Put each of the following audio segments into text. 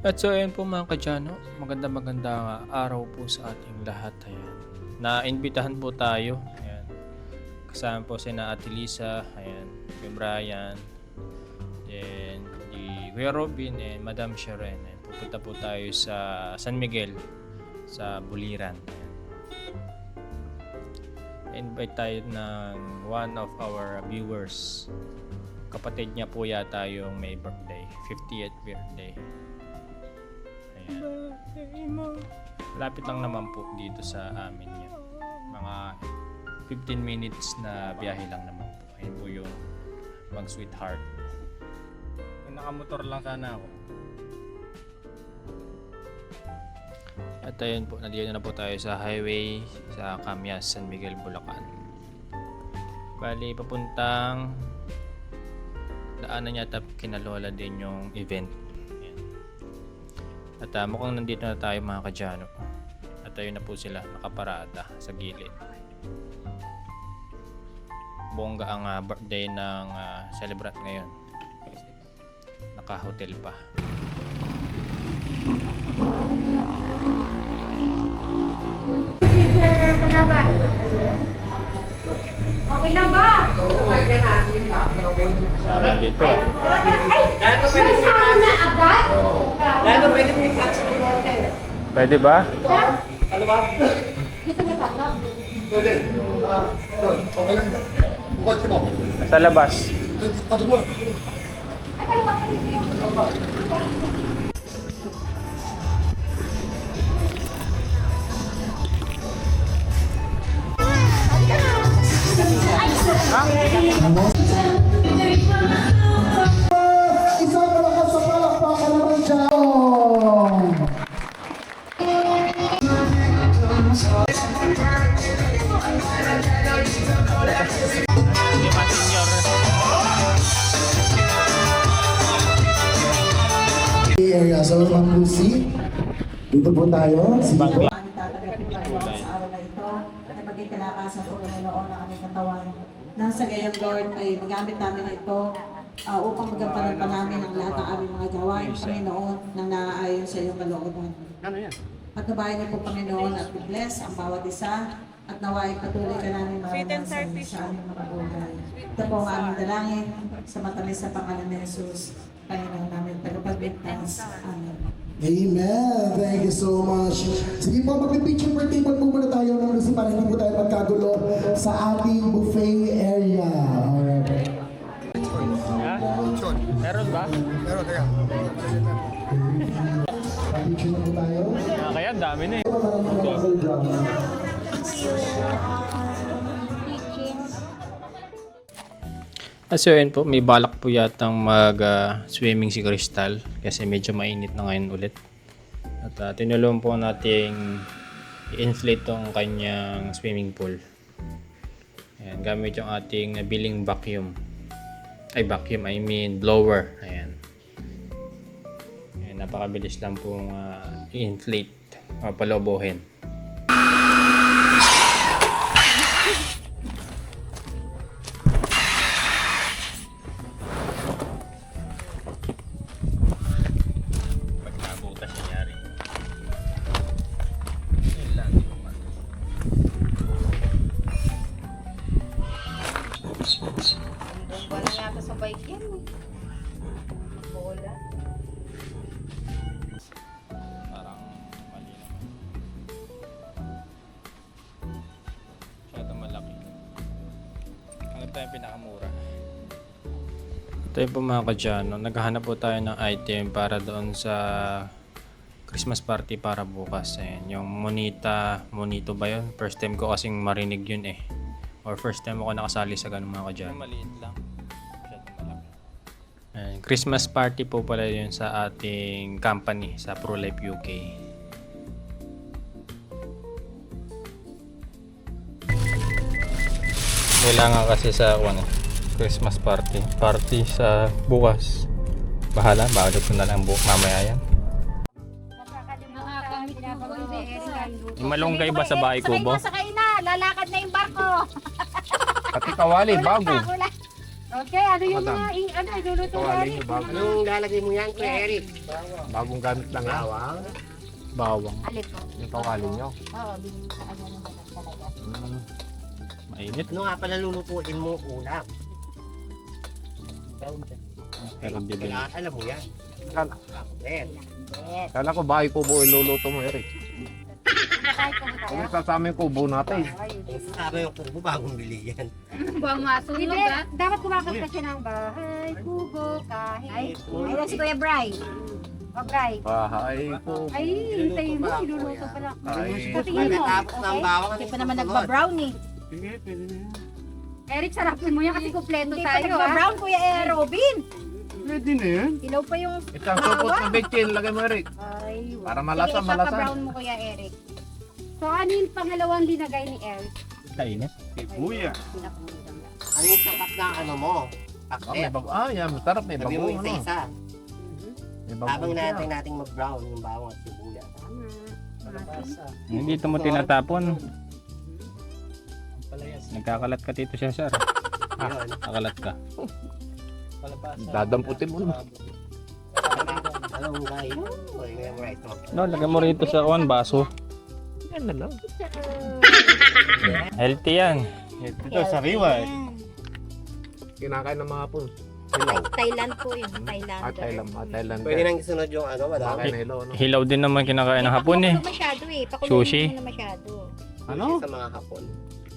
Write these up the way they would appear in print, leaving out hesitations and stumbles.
At so ayun po mga kadyano, maganda araw po sa ating lahat. Ayan. Na-imbitahan po tayo. Ayan. Kasama po si na Ate Lisa, ayan, Kuya Brian, then di Kuya Robin and Madam Sharon. Ayan. Pupunta po tayo sa San Miguel, sa Buliran. Ayan. Invite tayo ng one of our viewers. Kapatid niya po yata yung may birthday, 50th birthday. Lapit lang naman po dito sa amin yan. Mga 15 minutes na biyahe lang naman po. Ayun po yung mag sweetheart. Kung nakamotor lang sana ako. At ayun po, nandito na po tayo sa highway sa Camias, San Miguel, Bulacan. Bali, papuntang daanan yata kinalola din yung event. At mukhang nandito na tayo mga kadyano. At ayun na po sila nakaparada sa gilid. Bongga ang birthday ng celebrant ngayon. Naka-hotel pa. Okay na ba? Sarap dito. May sama na agad? Pwede ba? Dito na tayo. Sa labas. Isang malakas sa palakpakan naman dyan. Area. So, Ma'am Lucy, dito po tayo. Sige po. Aming tatanggapin pagkakas sa araw na ito at maging kalakasan po ng Panginoon ang aming katawan. Nang sa gayong Lord ay magamit namin ito upang magampanan pa namin ang lahat ng aming mga gawain, Panginoon, na naaayon sa iyong kalooban. At nabayan niyo po, Panginoon, at bless ang bawat isa at nawain patuloy ka namin maranasan sa aming mga buhay. Ito po ang aming dalangin sa matamis na pangalan ni Jesus, Panginoon namin, tagapagligtas. Amen. Amen. Thank you so much. Sige po, mag-picture per table po muna tayo ng Lucy para hindi po tayo magkagulo sa ating buffet area. Alright. Meron ba? Picture na po tayo. Kaya dami na eh. So yun po, may balak po yatang mag-swimming si Crystal kasi medyo mainit na ngayon ulit. At tinulong po nating i-inflate tong kanyang swimming pool. Ayan, gamit yung ating nabiling vacuum. I mean blower. Ayan. Ayan, napakabilis lang pong i-inflate o palobohin. Wala yata sa bike yan eh. Bola. Parang mali naman. Masyado malaki. Ano tayo pinakamura? Ito yung po mga kadyano. Naghahanap po tayo ng item para doon sa Christmas party para bukas. Ayan. Yung Monito ba yun? First time ko kasing marinig yun eh. Or first time ako nakasali sa ganun mga kadyano. Maliit lang. Masyado malaki. Ayan. Christmas party po pala yun sa ating company sa ProLife UK. Kailangan kasi sa Christmas party sa bukas. Bahala, bakit ko na lang mamaya yan. Yung malunggay ba sa bahay ko, Bo? Sakay na, lalakad na yung barko. Pati kawali, bago. Okay, ano yung mga iluluto natin? Anong lalagay mo yan, Kuya Eric? Bagong gamit lang yan. Bawang. Alin po? Yung kawali nyo. Oo, sa ano naman talaga. Mainit. Ano nga pala lulutuin mo ulam? Pero bibili. Kailangan alam mo yan. Kala, Then, kala ko bahay kubo iluluto mo, Eric. Kahit kung Kung kaya. sasama yung kubo natin. kasama yung kubo bagong bili yan. Buwang masunog ah. Dapat kumakanta siya ng bahay, kubo, kahit. Ayun si Kuya Bray. O Bray. Bahay kubo. Ay, hintayin mo, iluluto pala. Ay, Tingin mo. Pagkatapos ng bawang, Hindi pa naman nagba-brownie. Eric, sarapin mo yan kasi kumpleto Hindi pa tayo nagba-brown, Kuya Robin. pwede na yan. Ilaw pa yung... Isang supot na bitchin, lagay mo, Eric. Ay, Para malasa, sige, malasa. ipapa-brown mo, Kuya Eric. So, ano yung pangalawang linagay ni Eric? Kainit. Kuya. ano yung sapat na ano mo? Ah, may Pakit. bago. Ah, yan. Masarap. May Sabi bago. mo Ano? isa-isa. May bago. Habang natin nating mag-brown yung bawang at sibuyas. Hindi ito mo tinatapon. Nagkakalat ka dito siya, sir. Yun. Nakalat ka. Dadamputin mo naman. Anong guys? Oy, ngayon right mo. No, lagay mo rito sa baso. Yan na lang. Healthy yan. Ito, sariwa eh. Kinakain ng mga po. Hilaw. Thailand po yun, Thailand. Thailand. Pwede nang isunod yung ano, madami. Kinakain na hilaw, no? Hilaw din naman kinakain ng hapon eh. Pakulo masyado eh. Pakulo Sushi. mo na masyado. Ano? Sa mga hapon.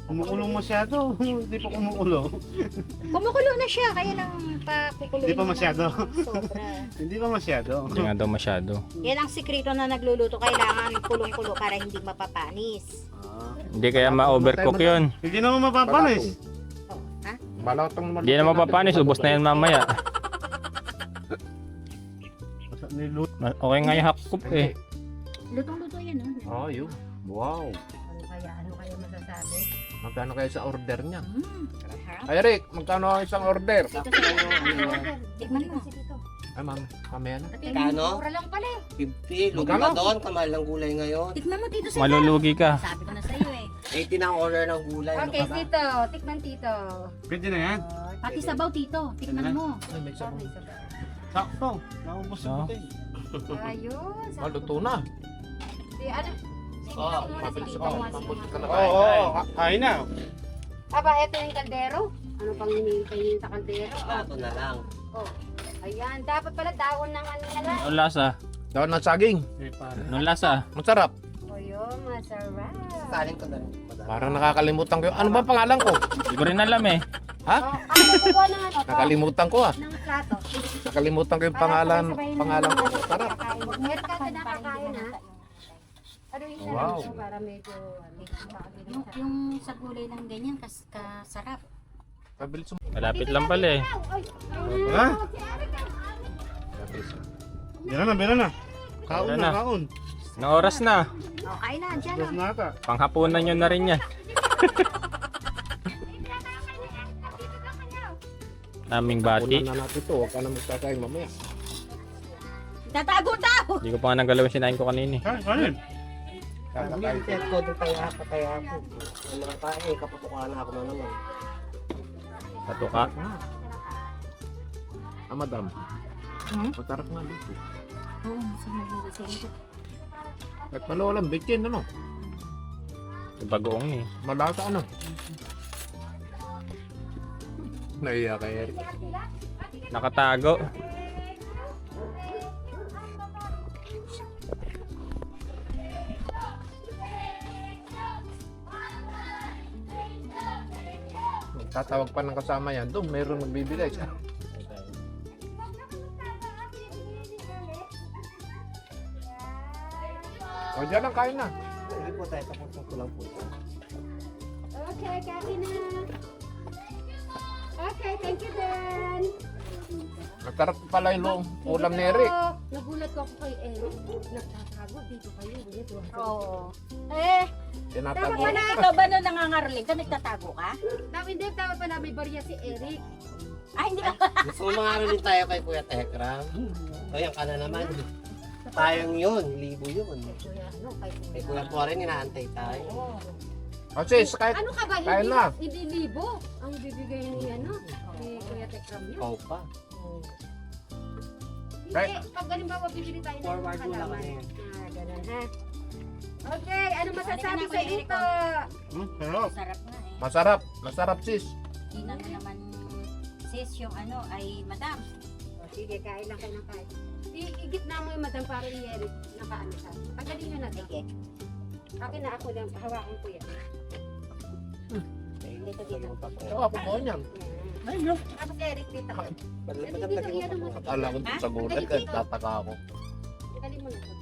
Kumukulong masyado. Hindi pa kumukulo. Kumukulo na siya, kaya nang pakukuloy. Hindi pa masyado. Sobra. Hindi pa masyado. Hindi nga daw masyado. Yan ang sikreto na nagluluto. Kailangan kulong-kulo para hindi mapapanis. Hindi kaya ma-overcook yun. Hindi naman mapapanis. Oh, ha? Balotong naman. Hindi na mapapanis. Ubos na yan mamaya. Okay nga yung hakkup eh. Lutong-luto yan, oh. Oh, yun. Wow. Ano kaya masasabi? Magkano kayo sa order niya? Harap. Ay, Eric, magkano ang isang order? Dito sa ano. Tikman mo. Ay, ma'am, mamaya na. Kano? Mura lang pala eh. 50. Lugi ka doon. Kamahal ng gulay ngayon. Tikman mo dito sa Malulugi ka. Sabi ko na sa'yo eh. 80 na ang order ng gulay. Ano Okay, ka ba? tito. Tikman tito. Pwede na yan. Pati sabaw, tito. Tikman mo. Ay, may sabon. Sakto. Naubos No? na puti. Ayun. Ah, luto na. Si ano? Oo, Mabilis Tito ka. mo si Mabilis ka na. Oo, kain na. Aba, eto yung kaldero. Ano pang hinihintay niyo sa kaldero? Plato na lang. Oh. Ayan, dapat pala dahon ng ano na lang. Anong lasa? Daon ng saging. Anong lasa? Masarap. O yun, masarap. Saling ko na rin. Madami. Parang nakakalimutan ko. Ano ba pangalan ko? Hindi ko rin alam eh. Ha? Oh, ano kukuha ng ano? Nakalimutan ko ah. Ng plato. Nakalimutan ko yung pangalan. Pangalan ko. Sarap. Meron ka na kakain ha? Ano yung Wow. sarap para medyo Yung sa gulay lang ganyan, kasarap. Pabilis mo. Malapit lang pala eh. Ha? Bira na. Kaon Bira na, na. kaon. Anong oras na? O, kain na, dyan Dos na ata. Panghapunan nyo na rin yan. Naming bati. Kunan na natin ito. Huwag ka na magkakain mamaya. Tatago daw! Hindi ko pa nga nagalaw yung sinain ko kanina eh. Ha? Ano yun? Ang set ko doon kaya ako. Ang mga tayo, kaputukan na ako na naman. Tato ka. Ah, madam. Hmm? Masarap nga dito. Oo, sige. At malawalang bitchin, ano? Bagoong eh. Malasa, ano? Naiya kay Eric. Nakatago. Tatawag pa ng kasama yan. Doon, mayroon magbibigay. O, dyan lang, kain na. Hindi po tayo, tapos ko lang po. Okay, kain na. Okay, thank you then. Masarap pala yung ulam ni Eric. Nagulat ko ako kay Eric. Nagtatago dito kayo. Dito. Oo. Eh, Tinatago. tama na ikaw ba nung nangangaroling ka, nagtatago ka? Hindi, tama pala may barya si Eric. Ah, hindi ka. Gusto mo mga rin tayo kay Kuya Tekram? Ayan ka na naman. Tayang yun, libo yun. Kuya, ano, kay Kay Kuya po rin, inaantay tayo. Sis, kahit Ano ka ba? Kain Hindi, na. hindi libo ang bibigay ni ano, ni Kuya Tekram yun. Ikaw pa. Hindi, pag halimbawa bibili tayo ng Forward mga mo lang halaman. ano yan. Ganun ha. Okay, ano masasabi sa dito? sarap. Sarap nga eh. Masarap. Masarap sis. Tingnan mo naman sis yung ano ay madam. O, sige, kain lang kayo ng kain. Igit na mo yung madam para i-edit. Nakaano siya. Tagalin nyo na to. Sige. Akin na ako lang, hawakan ko yan. Dito dito. Ito ako po niyan. Tapos Eric dito. Madam, Dito, lagyan mo yan pa mo. po. Akala ko sa gulat kahit tataka ako. Tagalin mo na to.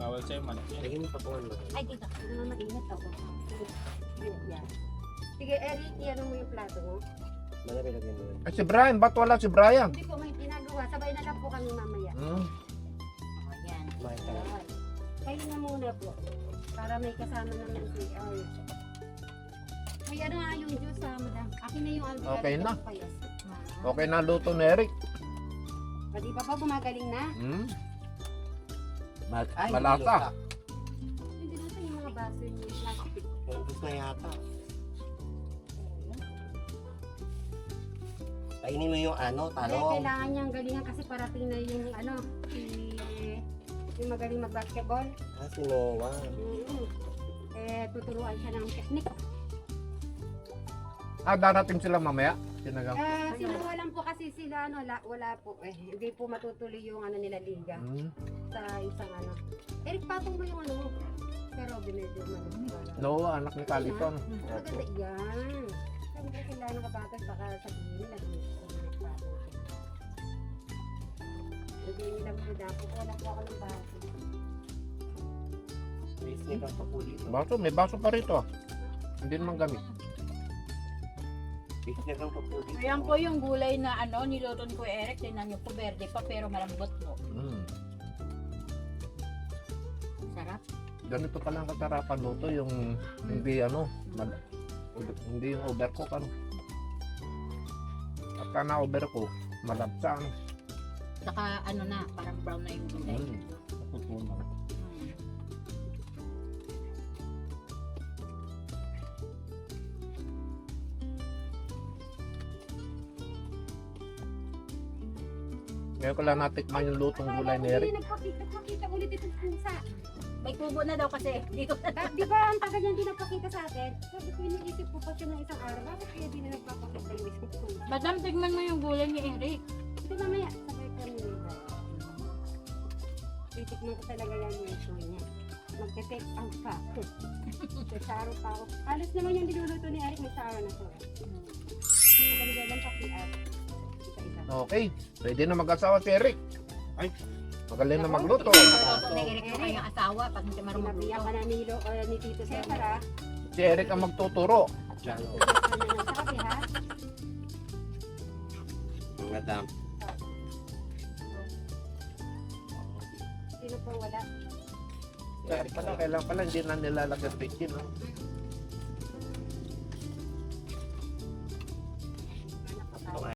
Bawal sa'yo manok yan. Lagyan mo pa po ano. Ay dito. Ano na mainit ako. Yan. Sige, Eric, yan mo yung plato mo. Madam, lagyan mo yun. Ay si Brian, ba't wala si Brian? Hindi ko may ginagawa. Sabay na lang po kami mamaya. Hmm. Oh, yan. Kumain ka lang. Ayan. Kayo na muna po. Para may kasama naman si Ay. May ano nga yung juice ha, madam. Akin na yung alcohol. Okay na. Okay na luto ni Eric. Di ba pa gumagaling na? Hmm. Ay, Malasa. Hindi na yung mga baso yung plastic. Ubus na yata. Kainin mo yung ano, Kaya talong. kailangan niyang galingan kasi parating na yung ano, yung magaling mag-basketball. Ah, si Noah. Tuturuan siya ng technique. Darating sila mamaya. Sinagang. Sinuha lang po kasi sila, ano, wala po eh. Hindi po matutuloy yung ano nila liga Hmm. sa isang ano. Eric, patong mo yung ano mo. Pero binedyo mo. No, anak ni Caliton. Maganda yan. Sabi ko kailangan ng kabatas, baka sabihin nila. Hindi nila po dapo. Wala po ako ng baso. Please, may pa po dito. Baso, may baso pa rito. Hindi naman gamit. Please, may pa po dito. Ayan po yung gulay na ano, niluto ni Kuya Eric. Tingnan niyo po, verde pa pero malambot po. Hmm. Sarap. Ganito pa lang kasarapan luto yung hindi ano, hindi yung overcook ano. Pagka na overcook, malabsa ano. Saka ano na, parang brown na yung gulay. Putunaw. Ngayon ko lang natikman yung lutong gulay ni Eric. Nagpakita ulit itong pusa. May kubo na daw kasi. Di ko na. Di ba ang tagal niya hindi nagpakita sa atin? Sabi ko, iniisip ko pa siya ng isang araw. Bakit kaya di na nagpapakita yung isang pusa? Madam, tigman mo yung gulay ni Eric. Ito mamaya, sabay kami nila. Titikman ko talaga yan yung show niya. Magte-take out pa. May saro pa ako. Halos naman yung niluluto ni Eric, may saro na to. Magaling lang pakiat. Isa-isa. Okay, pwede na mag-asawa si Eric. Ay. Magaling na magluto. Luto ni Eric yung kanyang asawa pag hindi marunong Pinabiyak magluto. ka na ni Tito Cesar ha. Si Eric ang magtuturo. Ano na sabi ha? Madam. Sino pa wala? Si Eric pala, kailangan pala hindi na nilalagyan pikin. No?